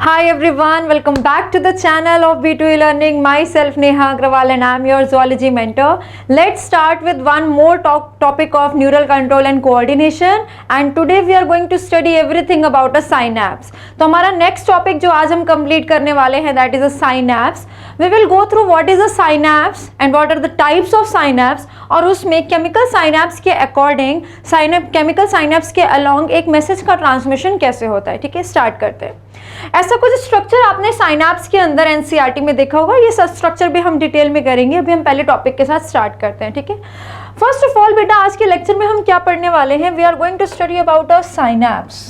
Hi everyone, welcome back to the channel of B2E Learning. Myself Neha Agrawal and I am your zoology mentor. Let's start with one more topic of neural control and coordination. And today we are going to study everything about a synapse. तो हमारा next topic जो आज हम complete करने वाले हैं that is a synapse. We will go through what is a synapse and what are the types of synapse और उसमें chemical synapse के according chemical synapse के along एक message का transmission कैसे होता है. ठीक है, start करते हैं. ऐसा कुछ स्ट्रक्चर आपने साइनैप्स के अंदर एनसीईआरटी में देखा होगा. ये सब स्ट्रक्चर भी हम डिटेल में करेंगे. अभी हम पहले टॉपिक के साथ स्टार्ट करते हैं. ठीक है, फर्स्ट ऑफ ऑल बेटा आज के लेक्चर में हम क्या पढ़ने वाले हैं. We are going to study about a synapse.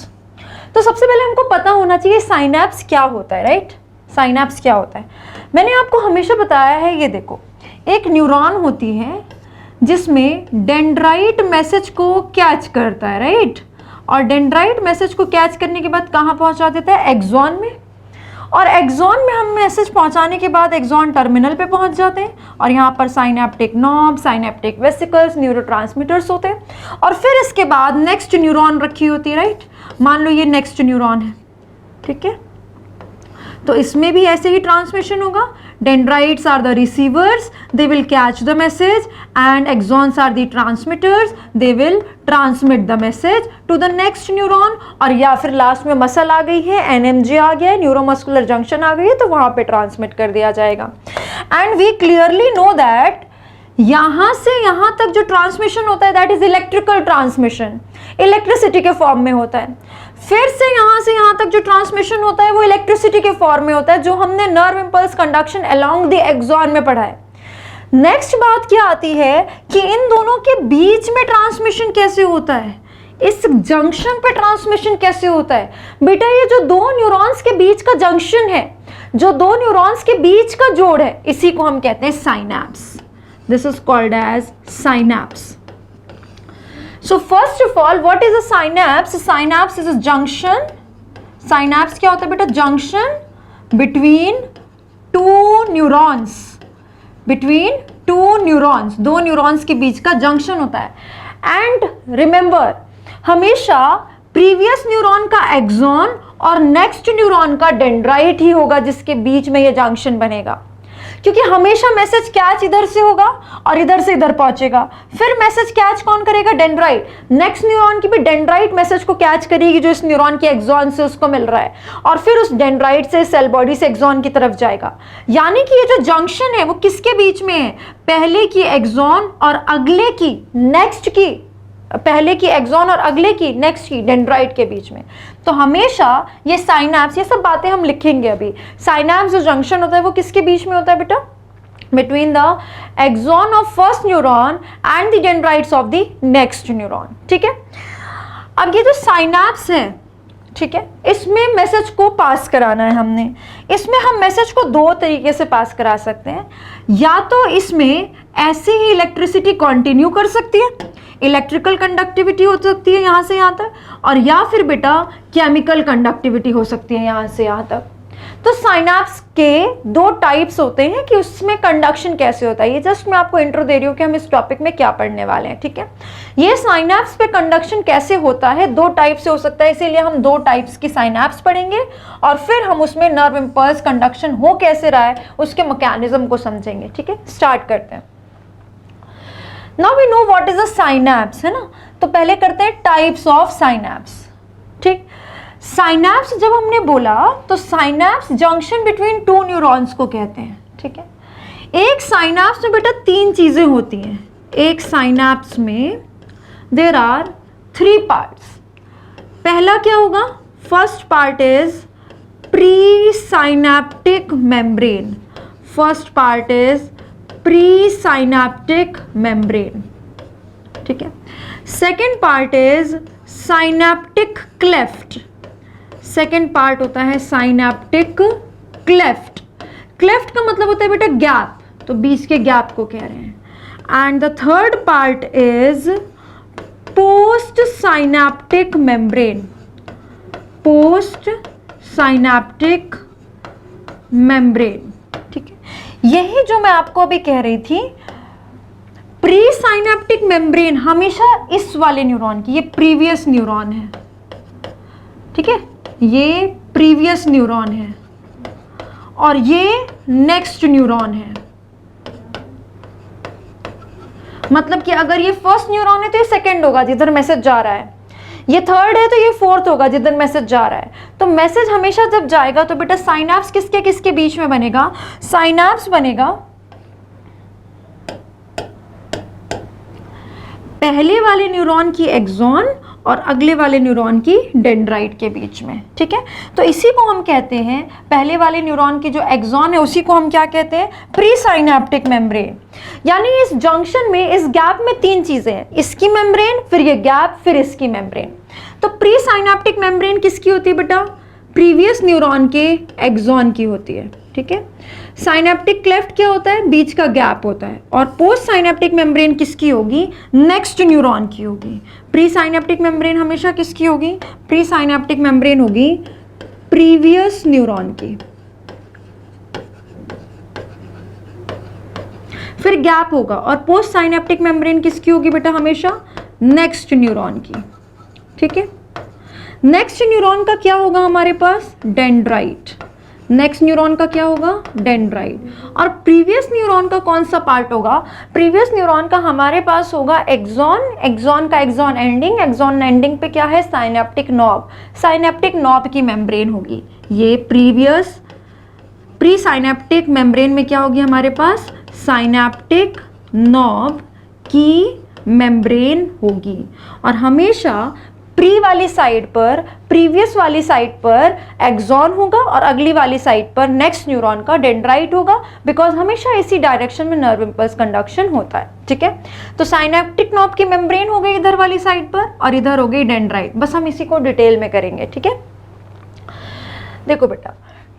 तो सबसे पहले हमको पता होना चाहिए साइनैप्स क्या होता है. राइट, साइनैप्स क्या होता है. मैंने आपको हमेशा बताया है, ये देखो एक न्यूरॉन होती है जिसमें डेंड्राइट मैसेज को कैच करता है. राइट, और डेंड्राइट मैसेज को कैच करने के बाद कहाँ पहुँचा देता है, एक्सॉन में. और एक्सॉन में हम मैसेज पहुँचाने के बाद एक्सॉन टर्मिनल पे पहुँच जाते हैं और यहाँ पर synaptic knob, synaptic vesicles, neurotransmitters होते हैं. और फिर इसके बाद नेक्स्ट न्यूरॉन रखी होती है. राइट, मान लो ये नेक्स्ट न्यूरॉन है. ठीक है, तो इसमें भी ऐसे ही ट्रांसमिशन होगा. Dendrites are the receivers, they will catch the message, and axons are the transmitters, they will transmit the message to the next neuron. और या फिर लास्ट में मसल आ गई है, NMJ आ गया है, न्यूरोमस्कुलर जंक्शन आ गई है, तो वहाँ पे ट्रांसमिट कर दिया जाएगा. And we clearly know that यहाँ से यहाँ तक जो ट्रांसमिशन होता है that is electrical transmission, electricity के फॉर्म में होता है. फिर से यहाँ तक जो ट्रांसमिशन होता है वो इलेक्ट्रिसिटी के फॉर्म में होता है, जो हमने nerve impulse conduction along the axon में पढ़ा है. नेक्स्ट बात क्या आती है कि इन दोनों के बीच में ट्रांसमिशन कैसे होता है, इस जंक्शन पे ट्रांसमिशन कैसे होता है. बेटा ये जो दो न्यूरॉन्स के बीच का जंक्शन है, जो दो न्यूरॉन्स के बीच का जोड़ है, इसी को हम कहते हैं synapse. This is called as synapse. So first of all, what is a synapse? Synapse is a junction. Synapse क्या होता है बेटा, junction between two neurons. Between two neurons, दो neurons के बीच का junction होता है. And remember, हमेशा previous neuron का axon और next neuron का dendrite ही होगा जिसके बीच में ये junction बनेगा, क्योंकि हमेशा मैसेज कैच इधर से होगा और इधर से इधर पहुंचेगा. फिर मैसेज कैच कौन करेगा, डेंड्राइट. नेक्स्ट न्यूरॉन की भी डेंड्राइट मैसेज को कैच करेगी जो इस न्यूरॉन के एक्सॉन से उसको मिल रहा है, और फिर उस डेंड्राइट से सेल बॉडी से एक्सॉन की तरफ जाएगा. यानी कि ये जो जंक्शन है वो किसके बीच में है, पहले की एक्सॉन और अगले की नेक्स्ट की, पहले की एक्सॉन और अगले की नेक्स्ट की डेंड्राइट के बीच में. तो हमेशा ये साइनैप्स, ये सब बातें हम लिखेंगे अभी. साइनैप्स जो जंक्शन होता है वो किसके बीच में होता है बेटा, between the axon of first neuron and the dendrites of the next neuron. ठीक है, अब ये जो साइनैप्स है, ठीक है, इसमें मैसेज को पास कराना है हमने. इसमें हम मैसेज को दो तरीके से पास करा सकते हैं. या तो इसमें ऐसे ही इलेक्ट्रिसिटी कंटिन्यू कर सकती है, इलेक्ट्रिकल कंडक्टिविटी हो सकती है यहाँ से यहाँ तक, और या फिर बेटा केमिकल कंडक्टिविटी हो सकती है यहाँ से यहाँ तक. तो साइनैप्स के दो टाइप्स होते हैं कि उसमें कंडक्शन कैसे होता है. ये जस्ट मैं आपको इंट्रो दे रही हूँ कि हम इस टॉपिक में क्या पढ़ने वाले हैं. ठीक है, ये साइनैप्स पे कंडक्शन कैसे होता है दो टाइप से हो सकता है, इसीलिए हम दो टाइप्स की साइनैप्स पढ़ेंगे और फिर हम उसमें नर्व इंपल्स कंडक्शन हो कैसे रहा है उसके मैकेनिज्म को समझेंगे. ठीक है, स्टार्ट करते हैं. Now we know what is a synapse, है ना. तो पहले करते हैं टाइप्स ऑफ साइनैप्स. ठीक, साइनैप्स जब हमने बोला तो synapse junction between two neurons को कहते हैं. ठीक है, एक साइनैप्स में बेटा तीन चीजें होती हैं. एक साइनैप्स में देयर आर थ्री पार्ट्स. पहला क्या होगा, first part is pre synaptic membrane. First part is pre synaptic membrane. ठीक है, second part is synaptic cleft. Second part होता है साइनैप्टिक क्लेफ्ट. क्लेफ्ट का मतलब होता है बेटा गैप, तो बीच के गैप को कह रहे हैं. And the third part is post synaptic membrane. Post synaptic membrane. ठीक है, यही जो मैं आपको अभी कह रही थी, प्री साइनैप्टिक मेम्ब्रेन हमेशा इस वाले न्यूरॉन की, ये प्रीवियस न्यूरॉन है. ठीक है, ये प्रीवियस न्यूरॉन है और ये नेक्स्ट न्यूरॉन है। मतलब कि अगर ये फर्स्ट न्यूरॉन है तो ये सेकंड होगा जिधर मैसेज जा रहा है, ये थर्ड है तो ये फोर्थ होगा जिधर मैसेज जा रहा है। तो मैसेज हमेशा जब जाएगा तो बेटा साइनैप्स किसके किसके बीच में बनेगा? साइनैप्स बनेगा पहले वाले न्यूरॉन की एक्सॉन और अगले वाले न्यूरॉन की डेंड्राइट के बीच में। ठीक है, तो इसी को हम कहते हैं, पहले वाले न्यूरॉन की जो एक्सॉन है उसी को हम क्या कहते हैं? Pre synaptic membrane. यानी इस जंक्शन में, इस गैप में तीन चीजें हैं, इसकी मेम्ब्रेन, फिर ये गैप, फिर इसकी मेम्ब्रेन। तो प्री साइनैप्टिक मेम्ब्रेन किसकी होती है बेटा? प्रीवियस न्यूरॉन के एक्सॉन की होती है। ठीक है, साइनैप्टिक क्लेफ्ट क्या होता है? बीच का गैप होता है। और पोस्ट साइनैप्टिक मेम्ब्रेन किसकी होगी? नेक्स्ट न्यूरॉन की होगी। प्री साइनैप्टिक मेम्ब्रेन हमेशा किसकी होगी? प्री साइनैप्टिक मेम्ब्रेन होगी प्रीवियस न्यूरॉन की। फिर गैप होगा। और पोस्ट साइनैप्टिक मेम्ब्रेन किसकी होगी बेटा? हमेशा नेक्स्ट न्यूरॉन की। ठीक है, नेक्स्ट न्यूरॉन का क्या होगा हमारे पास? डेंड्राइट। नेक्स्ट न्यूरॉन का क्या होगा? डेंड्राइट। और प्रीवियस न्यूरॉन का कौन सा पार्ट होगा? प्रीवियस न्यूरॉन का हमारे पास होगा एक्सॉन। एक्सॉन का एक्सॉन एंडिंग, एक्सॉन एंडिंग पे क्या है? Synaptic knob. साइनैप्टिक नॉब की मेम्ब्रेन होगी ये प्रीवियस। प्री साइनैप्टिक मेम्ब्रेन में क्या होगी हमारे पास? साइनैप्टिक नॉब की मेम्ब्रेन होगी। और हमेशा प्री वाली साइड पर, प्रीवियस वाली साइड पर एक्सॉन होगा और अगली वाली साइड पर नेक्स्ट न्यूरॉन का डेंड्राइट होगा, बिकॉज हमेशा इसी डायरेक्शन में नर्व इंपल्स कंडक्शन होता है। ठीक है, तो साइनैप्टिक नॉब की मेम्ब्रेन हो गई इधर वाली साइड पर और इधर हो गई डेंड्राइट। बस हम इसी को डिटेल में करेंगे। ठीक है, देखो बेटा,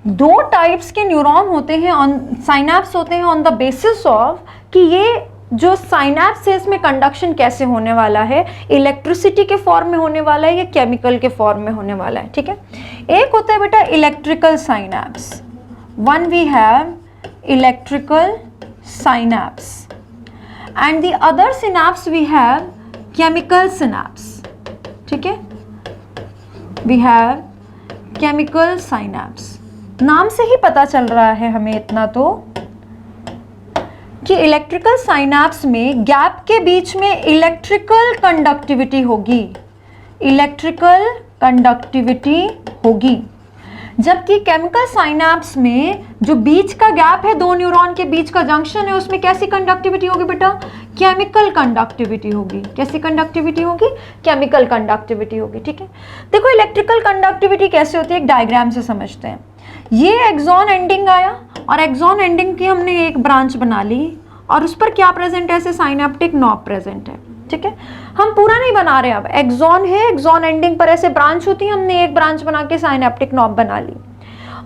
दो टाइप्स के न्यूरॉन होते हैं, ऑन साइनैप्स होते हैं ऑन द बेसिस ऑफ कि ये जो साइनैप्स है इसमें कंडक्शन कैसे होने वाला है, इलेक्ट्रिसिटी के फॉर्म में होने वाला है या केमिकल के फॉर्म में होने वाला है। ठीक है, एक होता है बेटा electrical synapse, one we have electrical synapse and the other synapse we have chemical synapse. ठीक है, वी हैव केमिकल साइनैप्स। नाम से ही पता चल रहा है हमें इतना तो कि इलेक्ट्रिकल साइनैप्स में गैप के बीच में इलेक्ट्रिकल कंडक्टिविटी होगी, इलेक्ट्रिकल कंडक्टिविटी होगी। जबकि केमिकल साइनैप्स में जो बीच का गैप है, दो न्यूरॉन के बीच का जंक्शन है, उसमें कैसी कंडक्टिविटी होगी बेटा? केमिकल कंडक्टिविटी होगी। कैसी कंडक्टिविटी होगी? केमिकल कंडक्टिविटी होगी। ठीक है, देखो इलेक्ट्रिकल कंडक्टिविटी कैसे होती है, एक डायग्राम से समझते हैं। ये एक्सॉन एंडिंग आया और एक्सॉन एंडिंग की हमने एक ब्रांच बना ली और उस पर क्या प्रेजेंट है? ऐसे साइनैप्टिक नॉब प्रेजेंट है। ठीक है, हम पूरा नहीं बना रहे, अब एक्सॉन है, एक्सॉन एंडिंग पर ऐसे ब्रांच होती है, हमने एक ब्रांच बना के साइनैप्टिक नॉब बना ली।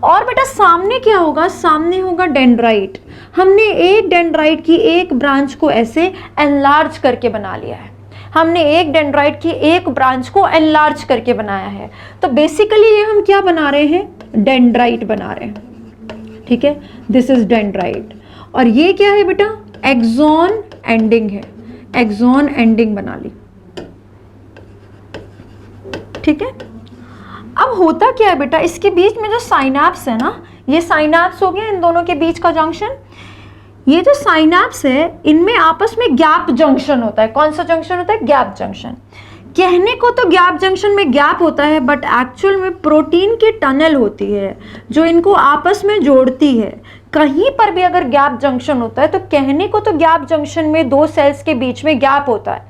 और बेटा सामने क्या होगा? सामने होगा डेंड्राइट। हमने एक डेंड्राइट की एक ब्रांच को ऐसे एनलार्ज करके बना लिया है। हमने एक डेंड्राइट की एक ब्रांच को एनलार्ज करके बनाया है। तो बेसिकली ये हम क्या बना रहे हैं? डेंड्राइट बना रहे हैं। ठीक है, दिस इज डेंड्राइट। और ये क्या है बेटा? एक्सॉन एंडिंग है, एक्सॉन एंडिंग बना ली। ठीक है, अब होता क्या है बेटा, इसके बीच में जो साइनैप्स है ना, ये साइनैप्स हो गया इन दोनों के बीच का जंक्शन। ये जो साइनैप्स है इनमें आपस में गैप जंक्शन होता है। कौन सा जंक्शन होता है? Gap junction. कहने को तो गैप जंक्शन में गैप होता है, बट एक्चुअल में प्रोटीन की टनल होती है जो इनको आपस में जोड़ती है। कहीं पर भी अगर गैप जंक्शन होता है तो कहने को तो गैप जंक्शन में दो सेल्स के बीच में गैप होता है,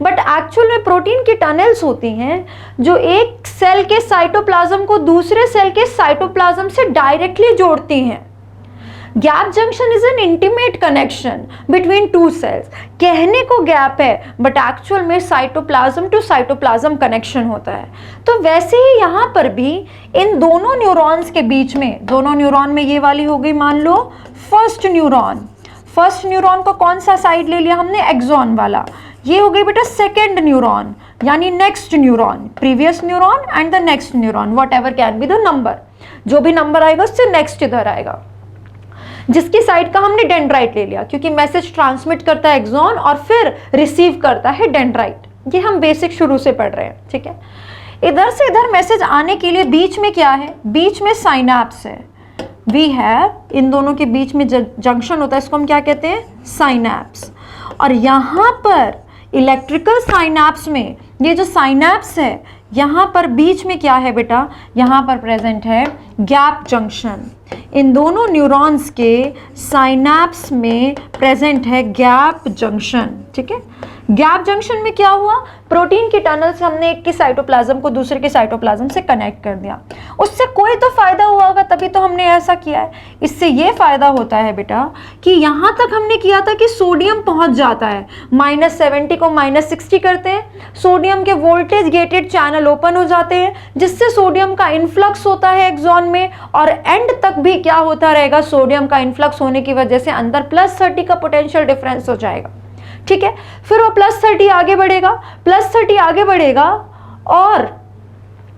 बट एक्चुअल में प्रोटीन की टनल्स होती हैं जो एक सेल के साइटोप्लाज्म को दूसरे सेल के साइटोप्लाज्म से डायरेक्टली जोड़ती हैं। Gap junction is an intimate connection between two cells. कहने को गैप है बट एक्चुअल में साइटोप्लाज्म टू साइटोप्लाज्म कनेक्शन होता है। तो वैसे ही यहाँ पर भी इन दोनों न्यूरॉन्स के बीच में, दोनों न्यूरॉन में ये वाली हो गई मान लो फर्स्ट न्यूरॉन। फर्स्ट न्यूरॉन को कौन सा साइड ले लिया हमने? एक्सॉन वाला। ये हो गई बेटा सेकेंड न्यूरॉन, यानी next neuron, previous neuron and the next neuron, what ever can be the number. जो भी नंबर आएगा उससे नेक्स्ट इधर आएगा, जिसकी साइड का हमने डेंड्राइट ले लिया, क्योंकि मैसेज ट्रांसमिट करता है एक्सॉन और फिर रिसीव करता है डेंड्राइट। ये हम बेसिक शुरू से पढ़ रहे हैं। ठीक है, इधर से इधर मैसेज आने के लिए बीच में क्या है, बीच में साइनैप्स है, वी हैव, इन दोनों के बीच में जंक्शन होता है, इसको हम क्या कहते हैं, साइनैप्स। और यहाँ पर इलेक्ट्रिकल साइनैप्स में ये जो साइनैप्स है, यहाँ पर बीच में क्या है बेटा, यहाँ पर प्रेजेंट है गैप जंक्शन। इन दोनों न्यूरॉन्स के साइनैप्स में प्रेजेंट है गैप जंक्शन, ठीक है। गैप जंक्शन में क्या हुआ, प्रोटीन की टनल से हमने एक की साइटोप्लाज्म को दूसरे के साइटोप्लाज्म से कनेक्ट कर दिया, उससे कोई तो फायदा हुआ होगा, तभी तो हमने ऐसा किया है। इससे ये फायदा होता है बेटा कि यहाँ तक हमने किया था कि सोडियम पहुँच जाता है, -70 को -60 करते हैं, सोडियम के वोल्टेज गेटेड चैनल ओपन हो जाते हैं, जिससे सोडियम का इन्फ्लक्स होता है एक्सॉन में, और एंड तक भी क्या होता रहेगा, सोडियम का इन्फ्लक्स होने की वजह से अंदर +30 का पोटेंशियल डिफरेंस हो जाएगा, ठीक है। फिर वो +30 आगे बढ़ेगा, +30 आगे बढ़ेगा और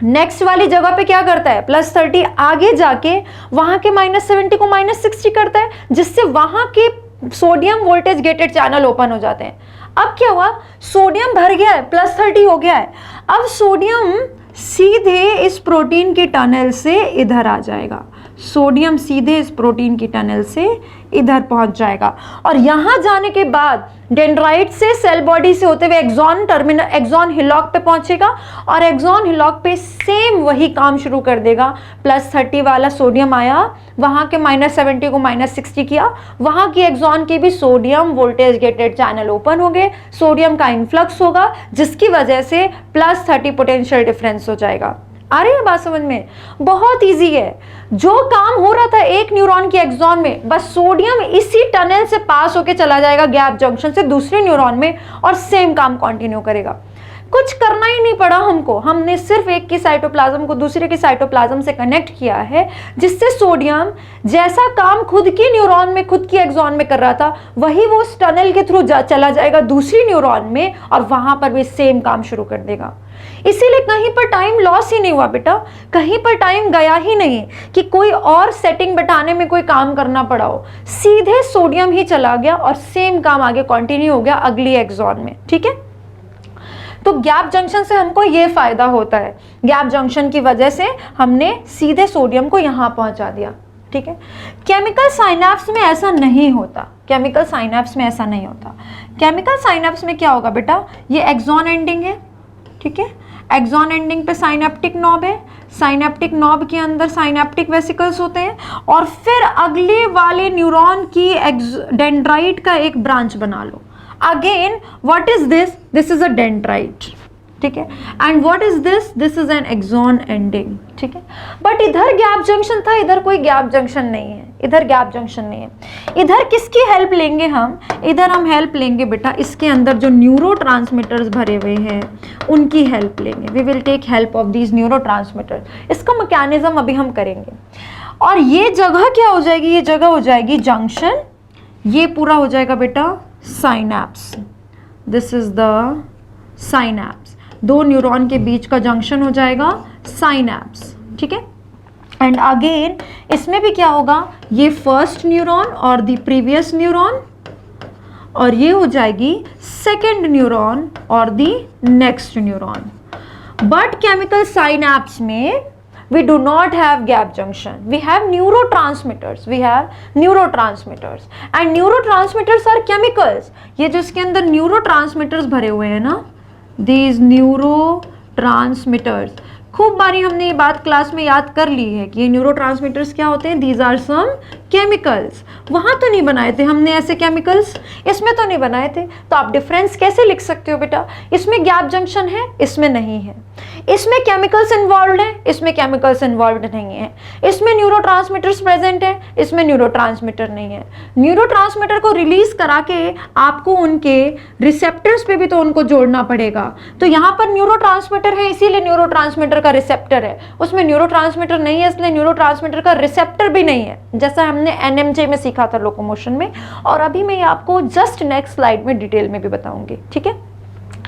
नेक्स्ट वाली जगह पे क्या करता है, +30 आगे जाके वहां के -70 को -60 करता है, जिससे वहां के sodium voltage gated channel open हो जाते हैं। अब क्या हुआ, सोडियम भर गया है, +30 हो गया है, अब सोडियम सीधे इस प्रोटीन की टनल से इधर आ जाएगा, सोडियम सीधे इस प्रोटीन की टनल से इधर पहुंच जाएगा, और यहां जाने के बाद डेंड्राइट से सेल बॉडी से होते हुए एक्सॉन हिलॉक पे पहुंचेगा, और एक्सॉन हिलॉक पे सेम वही काम शुरू कर देगा। +30 वाला सोडियम आया, वहां के -70 को -60 किया, वहां की एक्सॉन के भी sodium voltage gated channel open हो गए, सोडियम का इन्फ्लक्स होगा, जिसकी वजह से +30 पोटेंशियल डिफरेंस हो जाएगा। आ रही है बात समझ में, बहुत इजी है। जो काम हो रहा था एक न्यूरॉन के एक्सॉन में, बस सोडियम इसी टनल से पास होके चला जाएगा गैप जंक्शन से दूसरे न्यूरॉन में, और सेम काम कंटिन्यू करेगा। कुछ करना ही नहीं पड़ा हमको, हमने सिर्फ एक की साइटोप्लाज्म को दूसरे के साइटोप्लाज्म से कनेक्ट किया है, जिससे सोडियम जैसा काम खुद के न्यूरॉन में, खुद की एक्सॉन में कर रहा था, वही वो उस टनल के थ्रू चला जाएगा दूसरी न्यूरॉन में, और वहां पर भी सेम काम शुरू कर देगा। इसीलिए कहीं पर टाइम लॉस ही नहीं हुआ बेटा, कहीं पर टाइम गया ही नहीं कि कोई और सेटिंग बैठाने में कोई काम करना पड़ा हो, सीधे सोडियम ही चला गया और सेम काम आगे कंटिन्यू हो गया अगली एक्सॉन में, ठीक है। तो गैप जंक्शन से हमको ये फायदा होता है, गैप जंक्शन की वजह से हमने सीधे सोडियम को यहां पहुंचा दिया, ठीक है। केमिकल साइनैप्स में ऐसा नहीं होता, केमिकल साइनैप्स में ऐसा नहीं होता। केमिकल साइनैप्स में क्या होगा बेटा, ये एक्सॉन एंडिंग है, ठीक है, एक्सॉन एंडिंग पे साइनेप्टिक नॉब है, साइनेप्टिक नॉब के अंदर साइनेप्टिक वेसिकल्स होते हैं, और फिर अगले वाले न्यूरॉन की डेंड्राइट का एक ब्रांच बना लो। Again what is this, this is a dendrite, ठीक है, and what is this, this is an axon ending, ठीक है। बट इधर गैप जंक्शन था, इधर कोई गैप जंक्शन नहीं है, इधर गैप जंक्शन नहीं है। इधर किसकी हेल्प लेंगे हम, इधर हम हेल्प लेंगे बेटा इसके अंदर जो न्यूरोट्रांसमीटर्स भरे हुए हैं उनकी हेल्प लेंगे, we will take help of these neurotransmitters. इसका मैकेनिज्म अभी हम करेंगे। और ये जगह क्या हो जाएगी, ये जगह हो जाएगी जंक्शन, ये पूरा हो जाएगा बेटा synapse, this is the synapse, दो न्यूरॉन के बीच का जंक्शन हो जाएगा साइनैप्स, ठीक है। एंड अगेन इसमें भी क्या होगा, ये फर्स्ट न्यूरॉन और द प्रीवियस न्यूरॉन, और ये हो जाएगी सेकेंड न्यूरॉन और the next neuron. But chemical synapse में we do not have gap junction, we have neurotransmitters, and neurotransmitters are chemicals। ये जो इसके अंदर neurotransmitters भरे हुए हैं ना, these neurotransmitters, खूब बारी हमने ये बात क्लास में याद कर ली है कि ये न्यूरोट्रांसमीटर्स क्या होते हैं, दीज आर सम केमिकल्स। वहाँ तो नहीं बनाए थे हमने ऐसे केमिकल्स, इसमें तो नहीं बनाए थे, तो आप डिफरेंस कैसे लिख सकते हो बेटा, इसमें गैप जंक्शन है, इसमें नहीं है, इसमें केमिकल्स इन्वॉल्व है, इसमें केमिकल्स इन्वॉल्व नहीं है, इसमें न्यूरोट्रांसमीटर्स प्रेजेंट है, इसमें न्यूरोट्रांसमीटर नहीं है। न्यूरोट्रांसमीटर को रिलीज करा के आपको उनके रिसेप्टर्स पे भी तो उनको जोड़ना पड़ेगा, तो यहाँ पर न्यूरोट्रांसमीटर है इसीलिए न्यूरोट्रांसमीटर का रिसेप्टर है, उसमें न्यूरोट्रांसमीटर नहीं है इसलिए न्यूरोट्रांसमीटर का रिसेप्टर भी नहीं है, जैसा हमने एनएमजे में सीखा था लोकोमोशन में, और अभी मैं आपको जस्ट नेक्स्ट स्लाइड में डिटेल में भी बताऊंगी, ठीक है।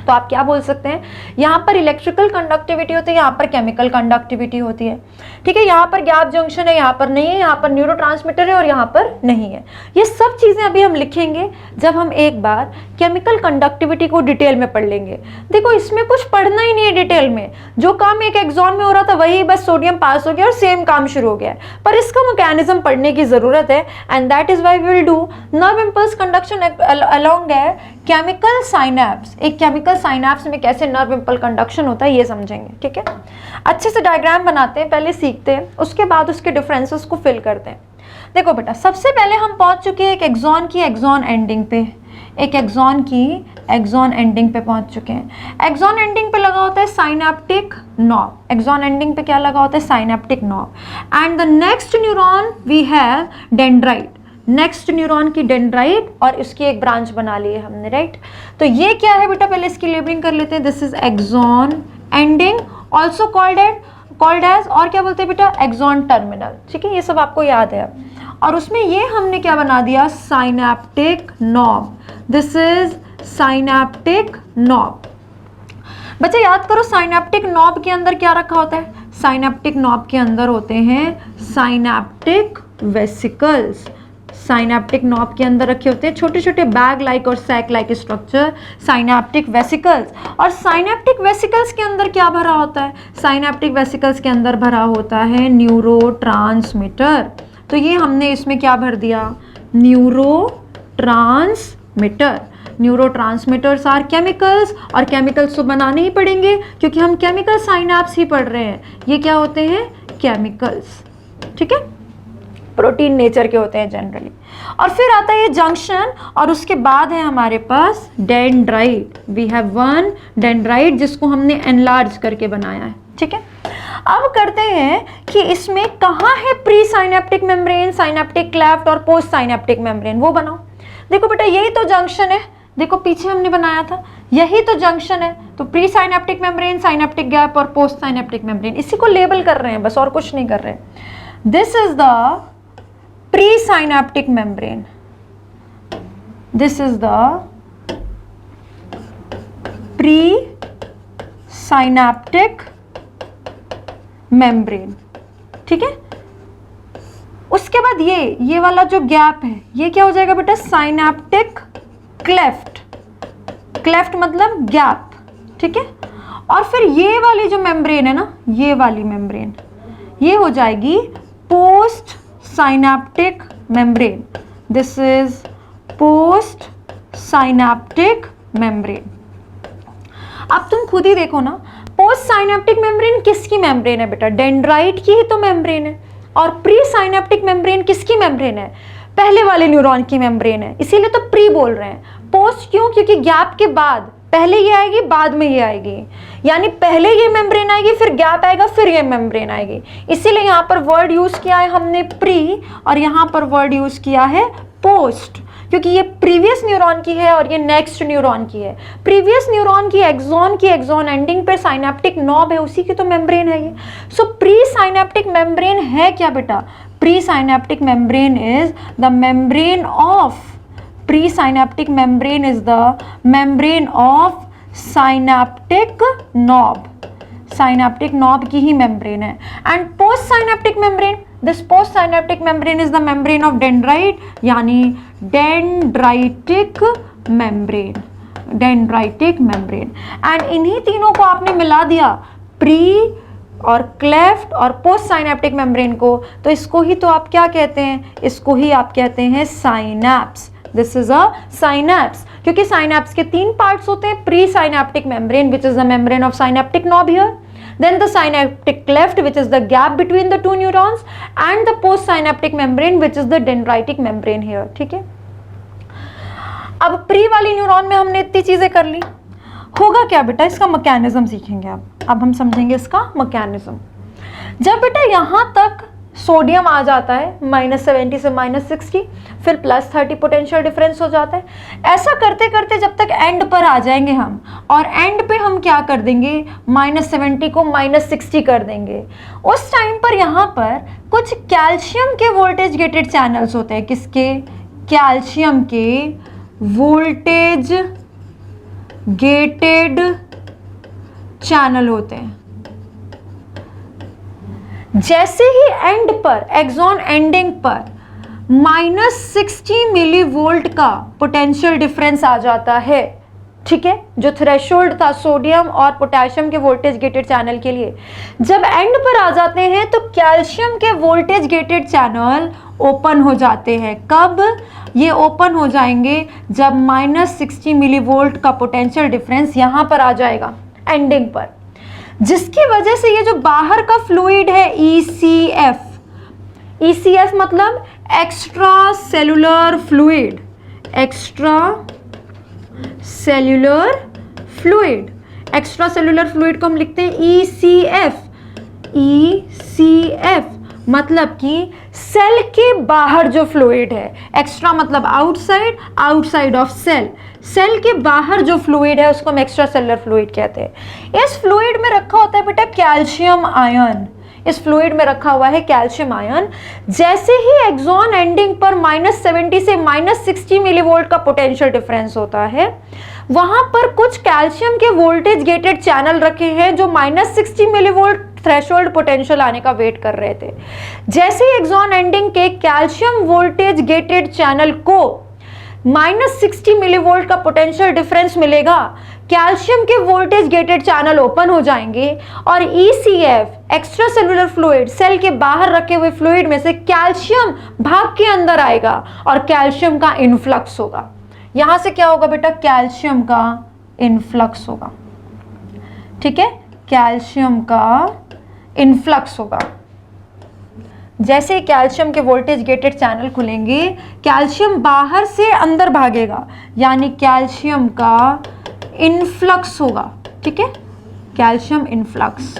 तो आप क्या बोल सकते हैं, यहाँ पर इलेक्ट्रिकल कंडक्टिविटी होती है, यहाँ पर केमिकल कंडक्टिविटी होती है, ठीक है। यहाँ पर गैप जंक्शन है, यहाँ पर नहीं है, यहाँ पर न्यूरोट्रांसमीटर है और यहाँ पर नहीं है। ये सब चीज़ें अभी हम लिखेंगे जब हम एक बार केमिकल कंडक्टिविटी को डिटेल में पढ़ लेंगे। देखो इसमें कुछ पढ़ना ही नहीं है डिटेल में, जो काम एक एग्जाम में हो रहा था वही बस सोडियम पास हो गया और सेम काम शुरू हो गया, पर इसका मैकेनिज्म पढ़ने की जरूरत है। And that is why we will do nerve impulse conduction along chemical synapse. एक केमिकल साइनैप्स में कैसे नर्व इंपल्स कंडक्शन होता है ये समझेंगे, ठीक है। अच्छे से डायग्राम बनाते हैं, पहले सीखते हैं, उसके बाद उसके डिफरेंसेस को फिल करते हैं। देखो बेटा, सबसे पहले हम पहुंच चुके हैं एक एक्सॉन की एक्सॉन एंडिंग पे, एक एक्सॉन की एक्सॉन एंडिंग पे पहुंच चुके हैं। एक्सॉन एंडिंग पे लगा होता है साइनैप्टिक नॉब। एक्सॉन एंडिंग पे क्या लगा होता है, synaptic knob. And the next neuron we have dendrite. Next neuron की डेंड्राइट और इसकी एक ब्रांच बना ली है हमने, राइट। तो ये क्या है बेटा, पहले इसकी लेबलिंग कर लेते हैं। This is axon ending, also called as, और क्या बोलते हैं बेटा, एक्सॉन टर्मिनल, ठीक है। ये सब आपको याद है। और उसमें ये हमने क्या बना दिया, synaptic knob. This is synaptic knob. बच्चे याद करो, साइनैप्टिक नॉब के अंदर क्या रखा होता है, साइनैप्टिक नॉब के अंदर होते हैं साइनैप्टिक वेसिकल्स। साइनैप्टिक नॉब के अंदर रखे होते हैं छोटे छोटे बैग लाइक और sac like structure, synaptic vesicles. और साइनैप्टिक वेसिकल्स के अंदर क्या भरा होता है, साइनैप्टिक वेसिकल्स के अंदर भरा होता है न्यूरोट्रांसमीटर। तो ये हमने इसमें क्या भर दिया, न्यूरोट्रांसमीटर। न्यूरोट्रांसमीटर्स आर केमिकल्स, और केमिकल्स तो बनाने ही पड़ेंगे क्योंकि हम केमिकल साइनैप्स ही पढ़ रहे हैं। ये क्या होते हैं, केमिकल्स, ठीक है, प्रोटीन नेचर के होते हैं जनरली। और फिर आता है ये जंक्शन, और उसके बाद है हमारे पास dendrite. We have one dendrite जिसको हमने एनलार्ज करके बनाया है, ठीक है। अब करते हैं कि इसमें कहाँ है pre synaptic membrane, synaptic cleft और पोस्ट साइनैप्टिक मेम्ब्रेन, वो बनाओ। देखो बेटा यही तो जंक्शन है, देखो पीछे हमने बनाया था, यही तो जंक्शन है। तो pre synaptic membrane, synaptic gap और पोस्ट साइनैप्टिक मेम्ब्रेन, इसी को लेबल कर रहे हैं बस, और कुछ नहीं कर रहे हैं। This is the pre-synaptic membrane. This is the pre-synaptic membrane, ठीक है। उसके बाद ये वाला जो गैप है ये क्या हो जाएगा बेटा, साइनैप्टिक क्लेफ्ट। क्लेफ्ट मतलब गैप, ठीक है। और फिर ये वाली जो मेम्ब्रेन है ना, ये वाली मेम्ब्रेन ये हो जाएगी post synaptic membrane. This is post synaptic membrane. अब तुम खुद ही देखो ना, पोस्ट साइनैप्टिक मेम्ब्रेन किसकी मेम्ब्रेन है बेटा, डेंड्राइट की ही तो मेम्ब्रेन है। और प्री साइनैप्टिक मेम्ब्रेन किसकी मेम्ब्रेन है, पहले वाले न्यूरॉन की मेम्ब्रेन है, इसीलिए तो प्री बोल रहे हैं। पोस्ट क्यों, क्योंकि गैप के बाद, पहले ये आएगी बाद में ये आएगी, यानी पहले ये मेम्ब्रेन आएगी फिर गैप आएगा फिर ये मेम्ब्रेन आएगी। इसीलिए यहाँ पर वर्ड यूज किया है हमने प्री, और यहाँ पर वर्ड यूज किया है पोस्ट, क्योंकि ये प्रीवियस न्यूरॉन की है और ये नेक्स्ट न्यूरॉन की है। प्रीवियस न्यूरॉन की एक्सॉन एंडिंग पे साइनैप्टिक नॉब है, उसी की तो मेम्ब्रेन है ये। सो प्री साइनैप्टिक मेम्ब्रेन है क्या बेटा, pre synaptic membrane is the membrane of, pre-synaptic membrane is the membrane of synaptic knob. Synaptic knob की ही membrane है। And post-synaptic membrane, this post-synaptic membrane is the membrane of dendrite, यानी dendritic membrane, dendritic membrane। And इन्हीं तीनों को आपने मिला दिया, pre और क्लेफ्ट और पोस्ट साइनैप्टिक मेम्ब्रेन को, तो इसको ही तो आप क्या कहते हैं, इसको ही आप कहते हैं synapse. This is a synapse, क्योंकि साइनैप्स के तीन पार्ट्स होते हैं, pre synaptic membrane which is the membrane of synaptic knob here, then the synaptic cleft which is the gap between the two neurons, and the post synaptic membrane which is the dendritic membrane here, ठीक है। अब pre वाली neuron में हमने इतनी चीजें कर ली, होगा क्या बेटा, इसका मैकेनिज्म सीखेंगे। अब हम समझेंगे इसका मैकेनिज्म। जब बेटा यहां तक सोडियम आ जाता है -70 से -60, फिर +30 पोटेंशियल डिफरेंस हो जाता है। ऐसा करते करते जब तक एंड पर आ जाएंगे हम, और एंड पे हम क्या कर देंगे, -70 को -60 कर देंगे। उस टाइम पर यहाँ पर कुछ कैल्शियम के वोल्टेज गेटेड चैनल्स होते हैं, किसके, कैल्शियम के वोल्टेज गेटेड चैनल होते हैं। जैसे ही एंड पर, एक्सॉन एंडिंग पर -60 मिली वोल्ट का पोटेंशियल डिफरेंस आ जाता है, ठीक है, जो थ्रेशोल्ड था सोडियम और पोटेशियम के वोल्टेज गेटेड चैनल के लिए, जब एंड पर आ जाते हैं तो कैल्शियम के वोल्टेज गेटेड चैनल ओपन हो जाते हैं। कब ये ओपन हो जाएंगे? जब -60 मिली वोल्ट का पोटेंशियल डिफरेंस यहां पर आ जाएगा एंडिंग पर, जिसकी वजह से ये जो बाहर का फ्लूइड है ECF, ECF मतलब extra cellular fluid, extra cellular fluid, extra cellular fluid को हम लिखते हैं ECF, ECF मतलब कि सेल के बाहर जो फ्लूइड है, एक्स्ट्रा मतलब outside, outside of cell, cell के बाहर जो फ्लूइड है उसको हम एक्स्ट्रा सेलुलर फ्लूइड कहते हैं। इस फ्लूइड में रखा होता है बेटा कैल्शियम आयन, इस फ्लूइड में रखा हुआ है कैल्शियम आयन। जैसे ही एक्सॉन एंडिंग पर -70 से -60 मिलीवोल्ट का पोटेंशियल डिफरेंस होता है, वहां पर कुछ कैल्शियम के वोल्टेज गेटेड चैनल रखे हैं जो -60 मिलीवोल्ट थ्रेशोल्ड पोटेंशियल आने का वेट कर रहे थे। जैसे ही एक्सॉन एंडिंग के कैल्शियम वोल्टेज गेटेड चैनल को -60 मिलीवोल्ट का पोटेंशियल डिफरेंस मिलेगा, कैल्शियम के वोल्टेज गेटेड चैनल ओपन हो जाएंगे और ECF extra cellular fluid, cell के बाहर रखे हुए फ्लूइड में से कैल्शियम भाग के अंदर आएगा और कैल्शियम का इनफ्लक्स होगा। यहां से क्या होगा बेटा? कैल्शियम का इनफ्लक्स होगा, ठीक है, कैल्शियम का इनफ्लक्स होगा। जैसे कैल्शियम के वोल्टेज गेटेड चैनल खुलेंगे, कैल्शियम बाहर से अंदर भागेगा, यानी कैल्शियम का इनफ्लक्स होगा, ठीक है, कैल्शियम इनफ्लक्स।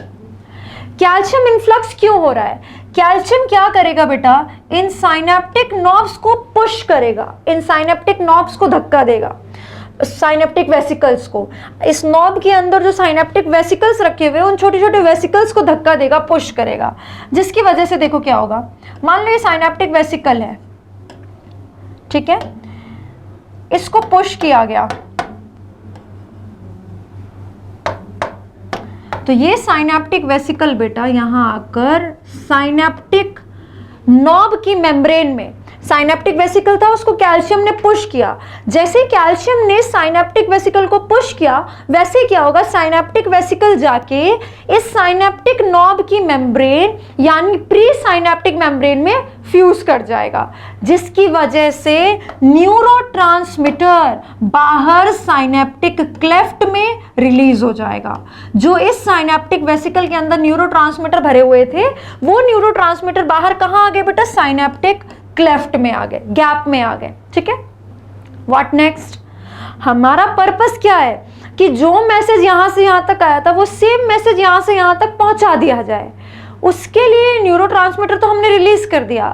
कैल्शियम इनफ्लक्स क्यों हो रहा है? कैल्शियम क्या करेगा बेटा? इन साइनेप्टिक नॉब्स को पुश करेगा, इन साइनेप्टिक नॉब्स को धक्का देगा, साइनेप्टिक वेसिकल्स को। इस नॉब के अंदर जो साइनेप्टिक वेसिकल्स रखे हुए उन छोटे छोटे वेसिकल्स को धक्का देगा, पुश करेगा, जिसकी वजह से देखो क्या होगा। मान लो ये साइनेप्टिक वेसिकल है, ठीक है, इसको पुश किया गया तो ये साइनेप्टिक वेसिकल बेटा यहां आकर साइनेप्टिक नॉब की मेम्ब्रेन में, साइनेप्टिक वेसिकल था उसको कैल्शियम ने पुश किया, जैसे कैल्शियम ने साइनेप्टिक वेसिकल को पुश किया वैसे क्या होगा, साइनेप्टिक वेसिकल जाके इस साइनेप्टिक नॉब की मेम्ब्रेन यानी प्री साइनेप्टिक मेम्ब्रेन में फ्यूज कर जाएगा, जिसकी वजह से न्यूरोट्रांसमीटर बाहर साइनेप्टिक क्लेफ्ट में रिलीज हो जाएगा। जो इस साइनेप्टिक वेसिकल के अंदर न्यूरोट्रांसमीटर भरे हुए थे वो न्यूरोट्रांसमीटर बाहर कहां आ गए बेटा? साइनेप्टिक क्लेफ्ट में आ गए, गैप में आ गए, ठीक है। What next? हमारा पर्पस क्या है कि जो मैसेज यहां से यहां तक आया था वो सेम मैसेज यहां से यहां तक पहुंचा दिया जाए। उसके लिए न्यूरोट्रांसमीटर तो हमने रिलीज कर दिया,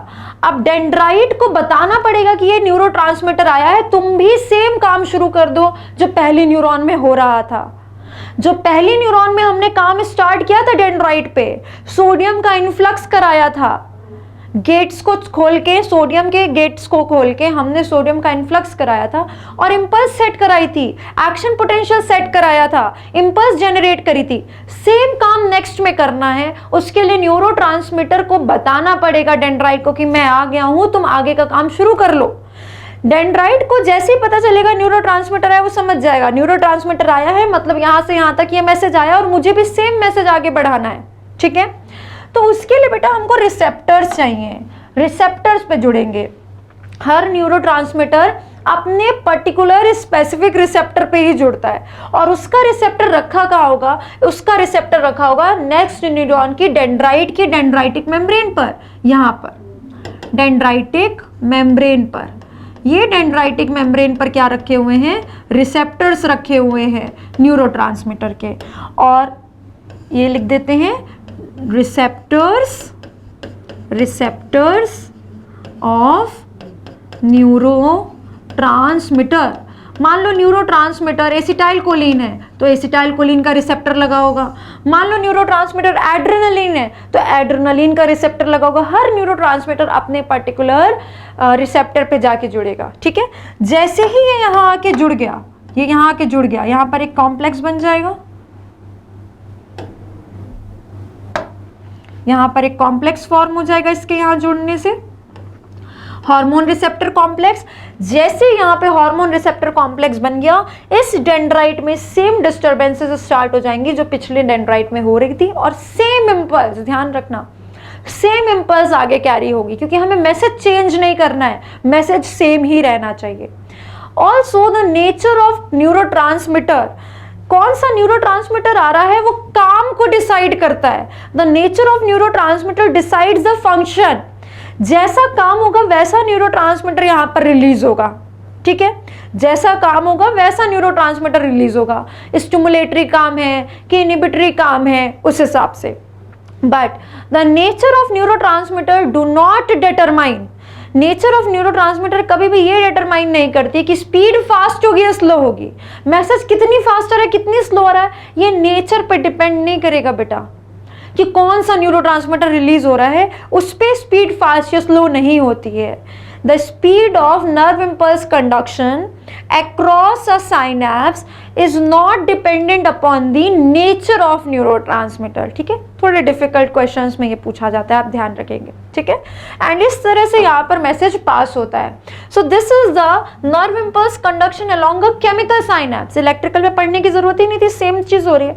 अब डेंड्राइट को बताना पड़ेगा कि ये न्यूरोट्रांसमीटर आया है, तुम भी सेम काम शुरू कर दो जो पहली न्यूरॉन में हो रहा था। जो पहली न्यूरॉन में हमने काम स्टार्ट किया था डेंड्राइट पे, सोडियम का इन्फ्लक्स कराया था, गेट्स को खोल के, सोडियम के गेट्स को खोल के हमने सोडियम का इन्फ्लक्स कराया था और इंपल्स सेट कराई थी, एक्शन पोटेंशियल सेट कराया था, इंपल्स जनरेट करी थी। सेम काम नेक्स्ट में करना है, उसके लिए न्यूरोट्रांसमीटर को बताना पड़ेगा डेंड्राइट को कि मैं आ गया हूं, तुम आगे का काम शुरू कर लो। डेंड्राइट को जैसे ही पता चलेगा न्यूरोट्रांसमीटर है वो समझ जाएगा न्यूरोट्रांसमीटर आया है, मतलब यहां से यहां तक ये मैसेज आया और मुझे भी सेम मैसेज आगे बढ़ाना है, ठीक है। तो उसके लिए बेटा हमको रिसेप्टर्स चाहिए, रिसेप्टर्स पे जुड़ेंगे। हर न्यूरोट्रांसमीटर अपने पर्टिकुलर स्पेसिफिक रिसेप्टर पे ही जुड़ता है और उसका रिसेप्टर रखा कहाँ होगा? उसका रिसेप्टर रखा होगा नेक्स्ट न्यूरॉन की डेंड्राइट की डेंड्राइटिक मेम्ब्रेन पर, यहाँ पर डेंड्राइटिक मेम्ब्रेन पर। ये डेंड्राइटिक मेम्ब्रेन पर क्या रखे हुए हैं? रिसेप्टर्स रखे हुए हैं न्यूरोट्रांसमीटर के, और ये लिख देते हैं रिसेप्टर्स ऑफ न्यूरोट्रांसमीटर। मान लो न्यूरोट्रांसमीटर एसिटाइल कोलिन है तो एसिटाइल कोलिन का रिसेप्टर लगा होगा, मान लो न्यूरोट्रांसमीटर एड्रेनलिन है तो एड्रेनलिन का रिसेप्टर लगा होगा। हर न्यूरोट्रांसमीटर अपने पर्टिकुलर रिसेप्टर पे जाके जुड़ेगा, ठीक है। जैसे ही ये यहाँ आके जुड़ गया, ये यहाँ आके जुड़ गया, यहाँ पर एक कॉम्प्लेक्स बन जाएगा, यहाँ पर एक कॉम्प्लेक्स फॉर्म हो जाएगा इसके यहाँ जुड़ने से, हार्मोन रिसेप्टर कॉम्प्लेक्स। जैसे यहाँ पे हार्मोन रिसेप्टर कॉम्प्लेक्स बन गया, इस डेंड्राइट में सेम डिस्टर्बेंसेस स्टार्ट हो जाएंगी जो पिछले डेंड्राइट में हो रही थी, और सेम इंपल्स, ध्यान रखना, सेम इंपल्स आगे कैरी होगी, क्योंकि हमें मैसेज चेंज नहीं करना है, मैसेज सेम ही रहना चाहिए। Also the nature of neurotransmitter, कौन सा न्यूरोट्रांसमीटर आ रहा है वो काम को डिसाइड करता है। The nature of neurotransmitter decides the function, जैसा काम होगा वैसा न्यूरोट्रांसमीटर यहाँ पर रिलीज होगा, ठीक है, जैसा काम होगा वैसा न्यूरोट्रांसमीटर रिलीज होगा। स्टिमुलेटरी काम है कि इनहिबिटरी काम है, उस हिसाब से। But the nature of neurotransmitter do not determine, nature of neurotransmitter कभी भी ये डिटरमाइन नहीं करती कि स्पीड फास्ट होगी या स्लो होगी, मैसेज कितनी फास्ट आ रहा है कितनी स्लो आ रहा है, ये नेचर पे डिपेंड नहीं करेगा बेटा, कि कौन सा न्यूरोट्रांसमीटर रिलीज हो रहा है उस पे स्पीड फास्ट या स्लो नहीं होती है। The speed of nerve impulse conduction across a synapse is not dependent upon the nature of neurotransmitter, ठीक है, थोड़े डिफिकल्ट क्वेश्चंस में ये पूछा जाता है, आप ध्यान रखेंगे, ठीक है। एंड इस तरह से यहाँ पर मैसेज पास होता है। So this is the nerve impulse conduction along a chemical synapse. Electrical में पढ़ने की जरूरत ही नहीं थी, सेम चीज हो रही है।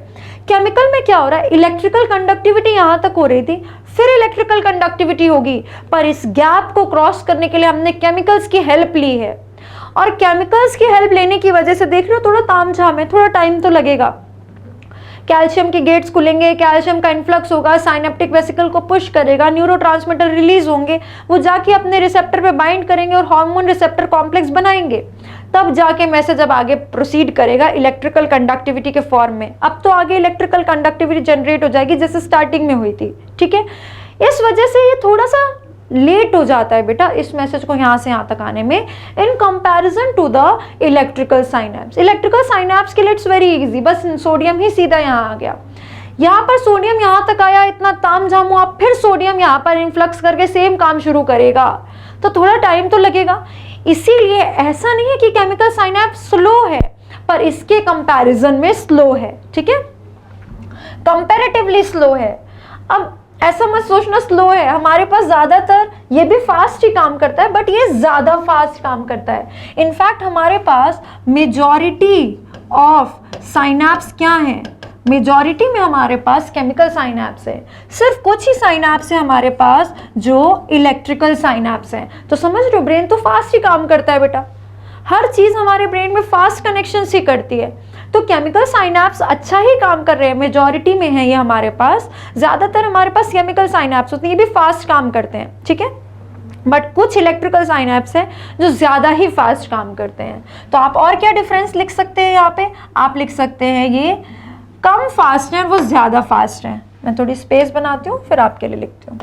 केमिकल में क्या हो रहा है, इलेक्ट्रिकल कंडक्टिविटी यहाँ तक हो रही थी, फिर इलेक्ट्रिकल कंडक्टिविटी होगी, पर इस गैप को क्रॉस करने के लिए हमने केमिकल्स की हेल्प ली है। और केमिकल्स की हेल्प लेने की वजह से देख लो थोड़ा तामझाम है, थोड़ा टाइम तो लगेगा। कैल्शियम के गेट्स खुलेंगे, कैल्शियम का इन्फ्लक्स होगा, साइनेप्टिक वेसिकल को पुश करेगा, न्यूरोट्रांसमीटर रिलीज होंगे, वो जाके अपने रिसेप्टर पे बाइंड करेंगे और हार्मोन रिसेप्टर कॉम्प्लेक्स बनाएंगे, तब जाके मैसेज अब आगे प्रोसीड करेगा इलेक्ट्रिकल कंडक्टिविटी के फॉर्म में। अब तो आगे इलेक्ट्रिकल कंडक्टिविटी जनरेट हो जाएगी जैसे स्टार्टिंग में हुई थी, ठीक है। इस वजह से ये थोड़ा सा लेट हो जाता है बेटा इस मैसेज को यहाँ से यहाँ तक आने में, in comparison to the electrical synapse. Electrical synapse के लिए इट्स वेरी इजी, बस सोडियम ही सीधा यहाँ आ गया, यहाँ पर सोडियम यहाँ तक आया, इतना तामझाम हुआ, फिर सोडियम यहाँ पर इन्फ्लक्स करके सेम काम शुरू करेगा, तो थोड़ा टाइम तो लगेगा। इसीलिए ऐसा नहीं है कि केमिकल साइनैप्स स्लो है, पर इसके कंपैरिजन में स्लो है, ठीक है, कंपैरेटिवली स्लो है। अब ऐसा मत सोचना स्लो है, हमारे पास ज्यादातर ये भी फास्ट ही काम करता है, बट ये ज्यादा फास्ट काम करता है। इनफैक्ट हमारे पास मेजॉरिटी ऑफ साइनैप्स क्या है, मेजॉरिटी में हमारे पास केमिकल साइनैप्स है, सिर्फ कुछ ही साइनैप्स है हमारे पास जो इलेक्ट्रिकल साइनैप्स हैं। तो समझ रहे हो, ब्रेन तो फास्ट ही काम करता है बेटा, हर चीज हमारे ब्रेन में फास्ट कनेक्शंस ही करती है। तो केमिकल साइनैप्स अच्छा ही काम कर रहे हैं, मेजॉरिटी में है ये हमारे पास, ज्यादातर हमारे पास केमिकल साइनैप्स होते हैं, ये भी फास्ट काम करते हैं, ठीक है, बट कुछ इलेक्ट्रिकल साइनैप्स हैं जो ज्यादा ही फास्ट काम करते हैं। तो आप और क्या डिफरेंस लिख सकते हैं, यहाँ पे आप लिख सकते हैं ये कम फास्ट है और वो ज्यादा फास्ट है। मैं थोड़ी स्पेस बनाती हूँ फिर आपके लिए लिखती हूँ।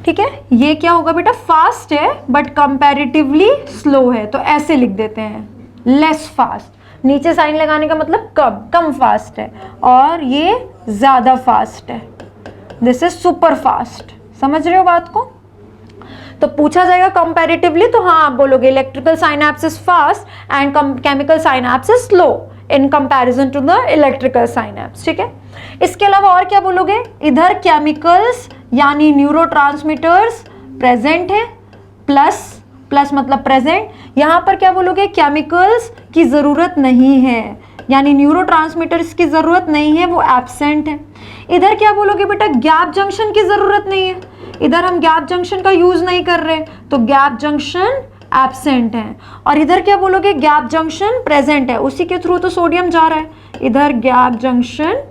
ठीक है, ये क्या होगा बेटा, फास्ट है बट कंपैरेटिवली स्लो है, तो ऐसे लिख देते हैं, लेस फास्ट, नीचे साइन लगाने का मतलब कम फास्ट है, और ये ज्यादा फास्ट है, दिस इज सुपर फास्ट। समझ रहे हो बात को? तो पूछा जाएगा कंपैरेटिवली, तो हाँ आप बोलोगे electrical synapse is fast and chemical synapse is slow in comparison to the electrical synapse, ठीक है। इसके अलावा और क्या बोलोगे, इधर केमिकल्स यानी न्यूरोट्रांसमीटर्स प्रेजेंट है, प्लस मतलब प्रेजेंट, यहाँ पर क्या बोलोगे, केमिकल्स की जरूरत नहीं है, यानी न्यूरोट्रांसमीटर्स की जरूरत नहीं है, वो एब्सेंट है। इधर क्या बोलोगे बेटा, गैप जंक्शन की जरूरत नहीं है, इधर हम गैप जंक्शन का यूज नहीं कर रहे, तो गैप जंक्शन एब्सेंट है। और इधर क्या बोलोगे, गैप जंक्शन प्रेजेंट है, उसी के थ्रू तो सोडियम जा रहा है, इधर गैप जंक्शन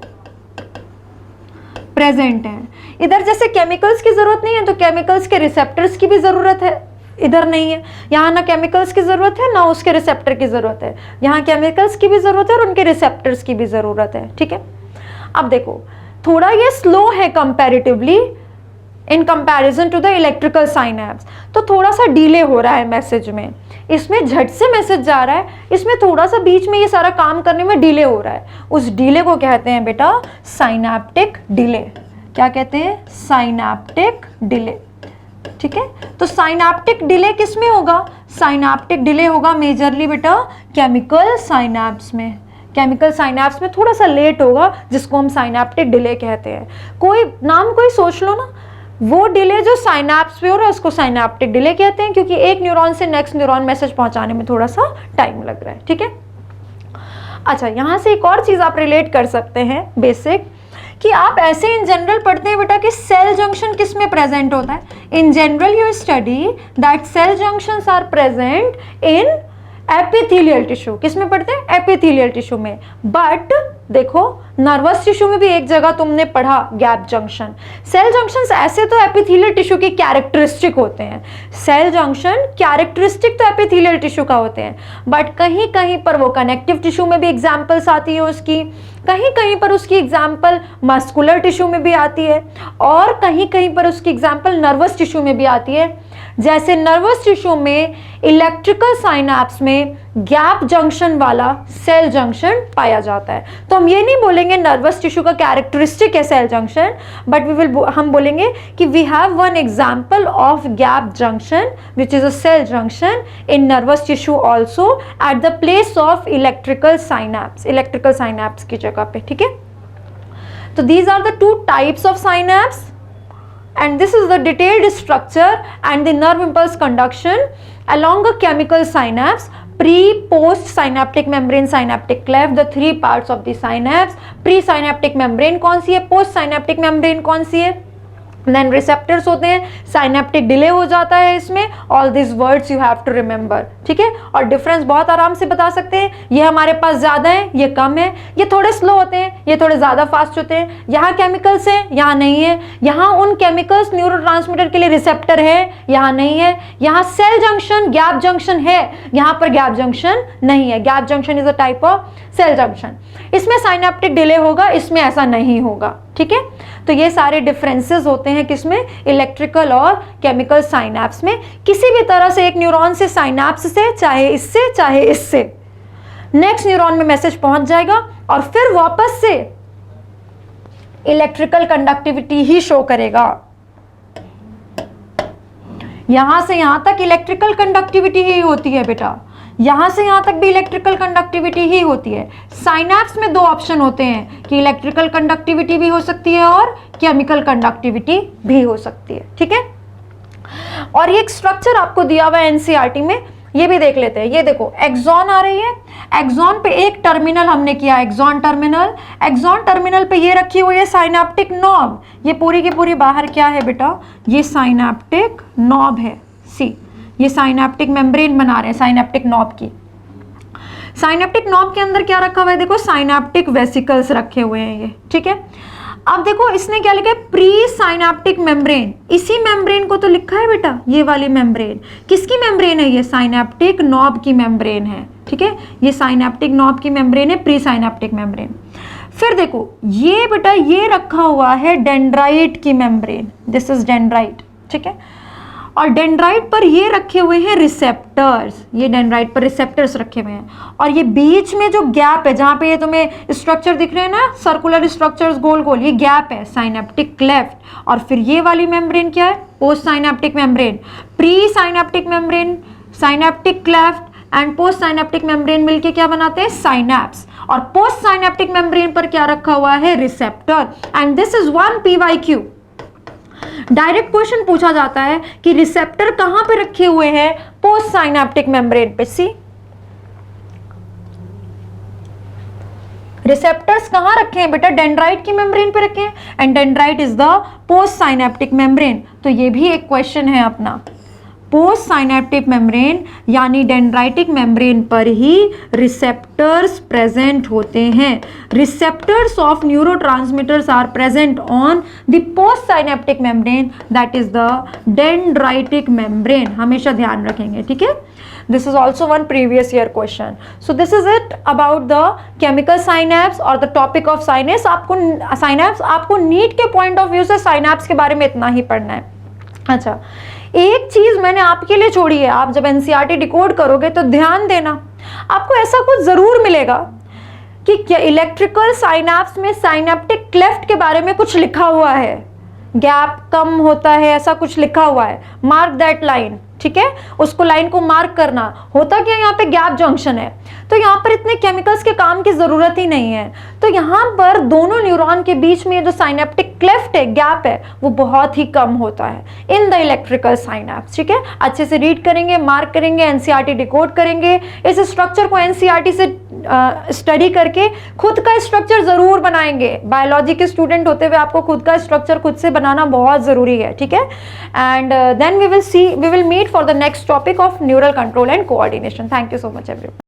प्रेजेंट है। इधर जैसे केमिकल्स की जरूरत नहीं है, तो केमिकल्स के रिसेप्टर्स की भी जरूरत है, इधर नहीं है, यहाँ ना केमिकल्स की जरूरत है ना उसके रिसेप्टर की जरूरत है, यहाँ केमिकल्स की भी जरूरत है और उनके रिसेप्टर्स की भी जरूरत है, ठीक है। अब देखो थोड़ा ये स्लो है comparatively, in comparison to the electrical synapse. तो थोड़ा सा डिले हो रहा है मैसेज में, इसमें झट से मैसेज जा रहा है, इसमें थोड़ा सा बीच में ये सारा काम करने में डिले हो रहा है, उस डिले को कहते हैं बेटा साइनैप्टिक डिले। क्या कहते हैं? Synaptic delay. ठीक है, तो साइनैप्टिक डिले किस में होगा? साइनैप्टिक डिले होगा मेजरली बेटा केमिकल साइनैप्स में। केमिकल साइनैप्स में थोड़ा सा लेट होगा, जिसको हम साइनैप्टिक डिले कहते हैं। कोई नाम कोई सोच लो ना, वो डिले जो साइनैप्स पे हो रहा है उसको साइनैप्टिक डिले कहते हैं, क्योंकि एक न्यूरॉन से नेक्स्ट न्यूरॉन मैसेज पहुंचाने में थोड़ा सा टाइम लग रहा है। ठीक है, अच्छा यहाँ से एक और चीज आप रिलेट कर सकते हैं बेसिक, कि आप ऐसे इन जनरल पढ़ते हैं बेटा कि सेल जंक्शन किस में प्रेजेंट होता है। In general you study that cell junctions are present in epithelial tissue. किस में पढ़ते हैं? एपिथेलियल टिश्यू में। बट देखो नर्वस टिश्यू में भी एक जगह तुमने पढ़ा गैप जंक्शन। सेल जंक्शंस ऐसे तो एपिथेलियल टिश्यू की कैरेक्टरिस्टिक होते हैं, सेल जंक्शन कैरेक्टरिस्टिक तो एपिथेलियल टिश्यू का होते हैं, बट कहीं कहीं पर वो कनेक्टिव टिश्यू में भी एग्जाम्पल्स आती है उसकी, कहीं कहीं पर उसकी एग्जाम्पल मस्कुलर टिश्यू में भी आती है, और कहीं कहीं पर उसकी एग्जाम्पल नर्वस टिश्यू में भी आती है। जैसे नर्वस टिश्यू में इलेक्ट्रिकल साइनैप्स में गैप जंक्शन वाला सेल जंक्शन पाया जाता है। तो हम ये नहीं बोलेंगे नर्वस टिश्यू का कैरेक्टरिस्टिक है सेल जंक्शन, बट हम बोलेंगे कि we have one example of gap junction which is a cell junction in nervous tissue also at the place of electrical synapse की जगह पे। ठीक है, तो these are the two types of synapse and this is the detailed structure and the nerve impulse conduction along a chemical synapse, pre post synaptic membrane, synaptic cleft, the three parts of the synapse। pre synaptic membrane कौन सी है, post synaptic membrane कौन सी है, then receptors होते हैं, synaptic delay हो जाता है इसमें। All this words you have to remember. ठीक है, और डिफरेंस बहुत आराम से बता सकते हैं, ये हमारे पास ज़्यादा है, ये कम है, ये थोड़े स्लो होते हैं, ये थोड़े ज़्यादा फास्ट होते हैं, यहाँ केमिकल्स है, यहाँ नहीं है, यहाँ उन केमिकल्स न्यूरोट्रांसमीटर के लिए रिसेप्टर है, यहाँ नहीं है, यहाँ सेल जंक्शन गैप जंक्शन है, यहाँ पर गैप जंक्शन नहीं है। Gap junction is a type of cell junction, इसमें साइनैप्टिक डिले होगा, इसमें ऐसा नहीं होगा। ठीक है, तो ये सारे डिफरेंसेस होते हैं किसमें, इलेक्ट्रिकल और केमिकल साइनैप्स में। किसी भी तरह से एक न्यूरॉन से साइनैप्स से, चाहे इससे नेक्स्ट न्यूरॉन में मैसेज पहुंच जाएगा और फिर वापस से इलेक्ट्रिकल कंडक्टिविटी ही शो करेगा। यहां से यहां तक इलेक्ट्रिकल कंडक्टिविटी ही होती है बेटा, यहां से यहां तक भी इलेक्ट्रिकल कंडक्टिविटी ही होती है। साइनैप्स में दो ऑप्शन होते हैं कि इलेक्ट्रिकल कंडक्टिविटी भी हो सकती है और केमिकल कंडक्टिविटी भी हो सकती है। ठीक है, और ये एक स्ट्रक्चर आपको दिया हुआ है एनसीईआरटी में, ये भी देख लेते हैं। ये देखो एक्सॉन आ रही है, एक्सॉन पे एक टर्मिनल हमने किया एक्सॉन टर्मिनल पे ये रखी हुई है साइनैप्टिक नॉब। ये पूरी की पूरी बाहर क्या है बेटा, ये साइनैप्टिक नॉब है। सी, ये साइनैप्टिक मेम्ब्रेन बना रहे हैं साइनैप्टिक नॉब की। साइनैप्टिक नॉब के अंदर क्या रखा हुआ है, देखो साइनैप्टिक वेसिकल्स रखे हुए हैं ये। ठीक है, अब देखो इसने क्या लिखा है, प्री साइनैप्टिक मेम्ब्रेन। इसी मेम्ब्रेन को तो लिखा है बेटा, ये वाली मेम्ब्रेन किसकी मेम्ब्रेन है, ये साइनैप्टिक नॉब की मेम्ब्रेन है। ठीक है, ये साइनैप्टिक नॉब की मेम्ब्रेन है, प्री साइनैप्टिक मेम्ब्रेन। फिर देखो ये बेटा ये रखा हुआ है डेंड्राइट की मेम्ब्रेन, दिस इज डेंड्राइट। ठीक है, और डेंड्राइट पर ये रखे हुए हैं रिसेप्टर्स, ये डेंड्राइट पर रिसेप्टर्स रखे हुए हैं, और ये बीच में जो गैप है जहाँ पे ये तुम्हें स्ट्रक्चर दिख रहे हैं ना, सर्कुलर स्ट्रक्चर्स गोल गोल, ये गैप है साइनैप्टिक क्लेफ्ट। और फिर ये वाली मेम्ब्रेन क्या है, post synaptic membrane. Pre synaptic membrane, synaptic cleft and post synaptic membrane मिलके क्या बनाते हैं, साइनैप्स। और पोस्ट साइनैप्टिक मेम्ब्रेन पर क्या रखा हुआ है, receptor. And this is one PYQ। Direct question पूछा जाता है कि रिसेप्टर कहां पे रखे हुए हैं, पोस्ट साइनैप्टिक मेम्ब्रेन पे। सी, रिसेप्टर्स कहां रखे हैं बेटा, डेंड्राइट की मेम्ब्रेन पे रखे हैं, and dendrite is the post synaptic membrane. तो ये भी एक क्वेश्चन है अपना, पोस्ट साइनेप्टिक मेम्ब्रेन यानी डेंड्राइटिक मेम्ब्रेन पर ही रिसेप्टर्स प्रेजेंट होते हैं। Receptors of neurotransmitters are present on the post synaptic membrane, that is the dendritic membrane. हमेशा ध्यान रखेंगे, ठीक है। This is also one previous year question. So this is it about the chemical synapse और the topic of synapse। आपको NEET के point of view से synapse के बारे में इतना ही पढ़ना है। अच्छा, एक चीज मैंने आपके लिए छोड़ी है, आप जब एनसीईआरटी डिकोड करोगे तो ध्यान देना, आपको ऐसा कुछ जरूर मिलेगा कि क्या इलेक्ट्रिकल साइनेप्स में साइनेप्टिक क्लेफ्ट के बारे में कुछ लिखा हुआ है, गैप कम होता है, ऐसा कुछ लिखा हुआ है। मार्क दैट लाइन, ठीक है, उसको लाइन को मार्क करना। होता क्या, यहाँ पे गैप जंक्शन है, तो यहाँ पर इतने केमिकल्स के काम की जरूरत ही नहीं है। तो यहाँ पर दोनों न्यूरॉन के बीच में जो साइनेप्टिक क्लेफ्ट है, गैप है, वो बहुत ही कम होता है इन द इलेक्ट्रिकल साइनेप्स, ठीक है। अच्छे से रीड करेंगे, मार्क करेंगे, एनसीईआरटी डिकोड करेंगे, इस स्ट्रक्चर को एनसीईआरटी से स्टडी करके खुद का स्ट्रक्चर जरूर बनाएंगे। बायोलॉजी के स्टूडेंट होते हुए आपको खुद का स्ट्रक्चर खुद से बनाना बहुत जरूरी है, ठीक है। And then we will meet for the next topic of neural control and coordination. Thank you so much everyone.